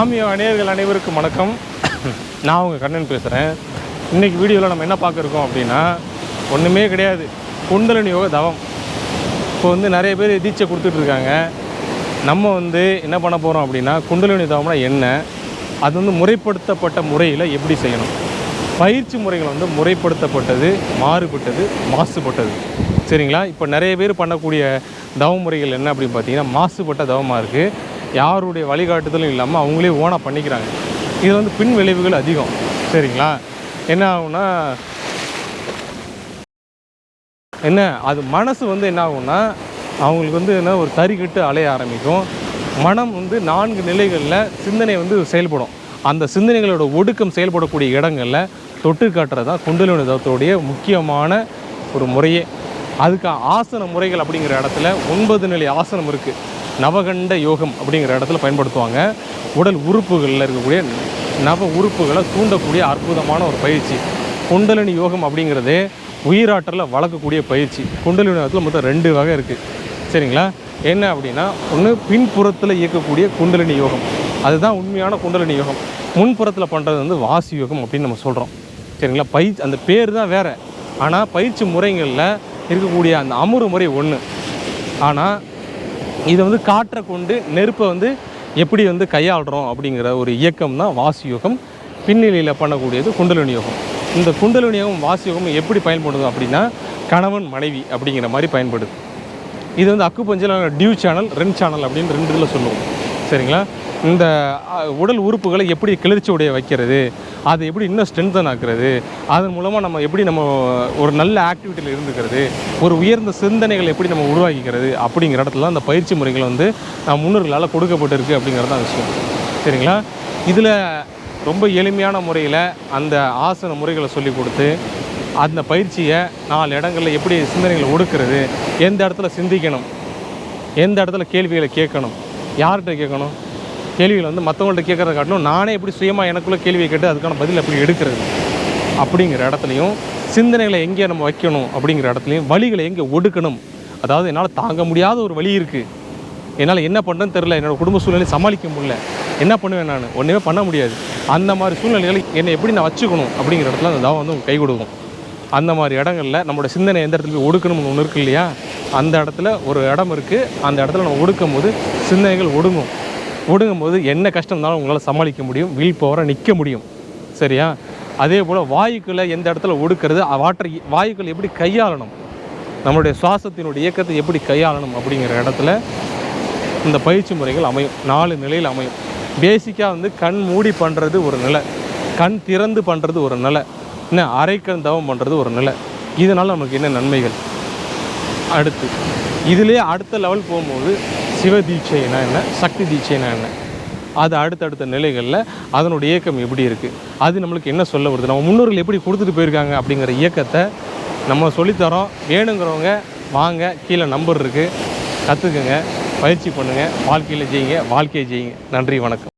Ameo நேயர்கள் அனைவருக்கும் வணக்கம். நான் உங்கள் கண்ணன் பேசுகிறேன். இன்றைக்கி வீடியோவில் நம்ம என்ன பார்க்குறோம் அப்படின்னா, ஒன்றுமே கிடையாது, குண்டலினி யோக தவம். இப்போ நிறைய பேர் தீட்சை கொடுத்துட்ருக்காங்க. நம்ம என்ன பண்ண போகிறோம் அப்படின்னா, குண்டலினி தவம்னா என்ன, அது முறைப்படுத்தப்பட்ட முறையில் எப்படி செய்யணும். பயிற்சி முறைகள் முறைப்படுத்தப்பட்டது, மாறுபட்டது, மாசுபட்டது. சரிங்களா? இப்போ நிறைய பேர் பண்ணக்கூடிய தவ முறைகள் என்ன அப்படின்னு பார்த்தீங்கன்னா, மாசுபட்ட தவமாக இருக்குது. யாருடைய வழிகாட்டுதலும் இல்லாமல் அவங்களே ஓனாக பண்ணிக்கிறாங்க. இது பின் விளைவுகள் அதிகம். சரிங்களா? என்ன ஆகும்னா, அது மனசு என்ன ஆகும்னா, அவங்களுக்கு என்ன ஒரு தறிக்கட்டு அலைய ஆரம்பிக்கும். மனம் 4 நிலைகளில் சிந்தனை செயல்படும். அந்த சிந்தனைகளோட ஒடுக்கம் செயல்படக்கூடிய இடங்களில் தொட்டு காட்டுறது தான் குண்டலினி தவத்தோடைய முக்கியமான ஒரு முறையே. அதுக்கு ஆசன முறைகள் அப்படிங்கிற இடத்துல 9 நிலை ஆசனம் இருக்குது. நவகண்ட யோகம் அப்படிங்கிற இடத்துல பயன்படுத்துவாங்க. உடல் உறுப்புகளில் இருக்கக்கூடிய நவ உறுப்புகளை தூண்டக்கூடிய அற்புதமான ஒரு பயிற்சி. குண்டலினி யோகம் அப்படிங்கிறதே உயிராற்றலில் வளர்க்கக்கூடிய பயிற்சி. குண்டலினி யோகத்தில் மொத்தம் 2 வகை இருக்குது. சரிங்களா? என்ன அப்படின்னா, ஒன்று பின்புறத்தில் இயக்கக்கூடிய குண்டலினி யோகம், அதுதான் உண்மையான குண்டலினி யோகம். முன்புறத்தில் பண்ணுறது வாசி யோகம் அப்படின்னு நம்ம சொல்கிறோம். சரிங்களா? அந்த பேர் தான் வேறு, ஆனால் பயிற்சி முறைகளில் இருக்கக்கூடிய அந்த அமுறு முறை ஒன்று. ஆனால் இதை காற்றை கொண்டு நெருப்பை எப்படி கையாளுறோம் அப்படிங்கிற ஒரு இயக்கம் தான் வாசி யோகம். பின்னிலையில் பண்ணக்கூடியது குண்டலினி யோகம். இந்த குண்டலினி யோகம் வாசி யோகம் எப்படி பயன்படுது அப்படின்னா, கணவன் மனைவி அப்படிங்கிற மாதிரி பயன்படுது. இது அக்குபஞ்சர் டியூ சேனல், ரென் சேனல் அப்படின்னு 2 இதில் சொல்லுவோம். சரிங்களா? இந்த உடல் உறுப்புகளை எப்படி கிளர்ச்சி உடைய வைக்கிறது, அதை எப்படி இன்னும் ஸ்ட்ரென்தன் ஆக்குறது, அதன் மூலமாக நம்ம எப்படி ஒரு நல்ல ஆக்டிவிட்டியில் இருந்துக்கிறது, ஒரு உயர்ந்த சிந்தனைகள் எப்படி நம்ம உருவாக்கிக்கிறது அப்படிங்கிற இடத்துல அந்த பயிற்சி முறைகள் நம்ம முன்னோர்களால் கொடுக்கப்பட்டிருக்கு அப்படிங்கிறது தான் விஷயம். சரிங்களா? இதில் ரொம்ப எளிமையான முறையில் அந்த ஆசன முறைகளை சொல்லி கொடுத்து, அந்த பயிற்சியை 4 இடங்களில் எப்படி சிந்தனைகளை ஒடுக்கிறது, எந்த இடத்துல சிந்திக்கணும், எந்த இடத்துல கேள்விகளை கேட்கணும், யார்கிட்ட கேட்கணும், கேள்விகள் மற்றவங்கள்ட்ட கேட்குறத காட்டணும், நானே எப்படி சுயமாக எனக்குள்ளே கேள்வியை கேட்டு அதுக்கான பதில் எப்படி எடுக்கிறது அப்படிங்கிற இடத்துலையும், சிந்தனைகளை எங்கே நம்ம வைக்கணும் அப்படிங்கிற இடத்துலையும், வழிகளை எங்கே ஒடுக்கணும். அதாவது என்னால் தாங்க முடியாத ஒரு வழி இருக்குது, என்னால் என்ன பண்ணுறேன்னு தெரில, என்னோடய குடும்ப சூழ்நிலை சமாளிக்க முடியல, என்ன பண்ணுவேன், நான் ஒன்றுமே பண்ண முடியாது, அந்த மாதிரி சூழ்நிலைகளை என்னை எப்படி நான் வச்சுக்கணும் அப்படிங்கிற இடத்துல அந்த தவம் கை கொடுக்கும். அந்த மாதிரி இடங்களில் நம்மளோட சிந்தனை எந்த இடத்துல போய் ஒடுக்கணும்னு ஒன்று இருக்குது இல்லையா, அந்த இடத்துல ஒரு இடம் இருக்குது. அந்த இடத்துல நம்ம ஒடுக்கும் போது சிந்தனைகள் ஒடுங்கும் போது என்ன கஷ்டம் இருந்தாலும் உங்களால் சமாளிக்க முடியும், வில் பவரை நிற்க முடியும். சரியா? அதே போல் வாயுக்களை எந்த இடத்துல ஒடுக்கிறது, வாயுக்கள் எப்படி கையாளணும், நம்மளுடைய சுவாசத்தினுடைய இயக்கத்தை எப்படி கையாளணும் அப்படிங்கிற இடத்துல இந்த பயிற்சி முறைகள் அமையும். 4 நிலையில் அமையும். பேசிக்காக கண் மூடி பண்ணுறது ஒரு நிலை, கண் திறந்து பண்ணுறது ஒரு நிலை, அரைக்கண் தவம் பண்ணுறது ஒரு நிலை. இதனால் நமக்கு என்ன நன்மைகள், அடுத்து இதிலே அடுத்த லெவல் போகும்போது சிவ தீட்சைனா என்ன, சக்தி தீட்சைனா என்ன, அது அடுத்தடுத்த நிலைகளில் அதனுடைய இயக்கம் எப்படி இருக்குது, அது நம்மளுக்கு என்ன சொல்ல வருது, நம்ம முன்னோர்கள் எப்படி கொடுத்துட்டு போயிருக்காங்க அப்படிங்கிற இயக்கத்தை நம்ம சொல்லித்தரோம். வேணுங்கிறவங்க வாங்க, கீழே நம்பர் இருக்குது, கற்றுக்குங்க, பயிற்சி பண்ணுங்கள், வாழ்க்கையில் ஜெயிங்க, வாழ்க்கையை ஜெயிங்க. நன்றி, வணக்கம்.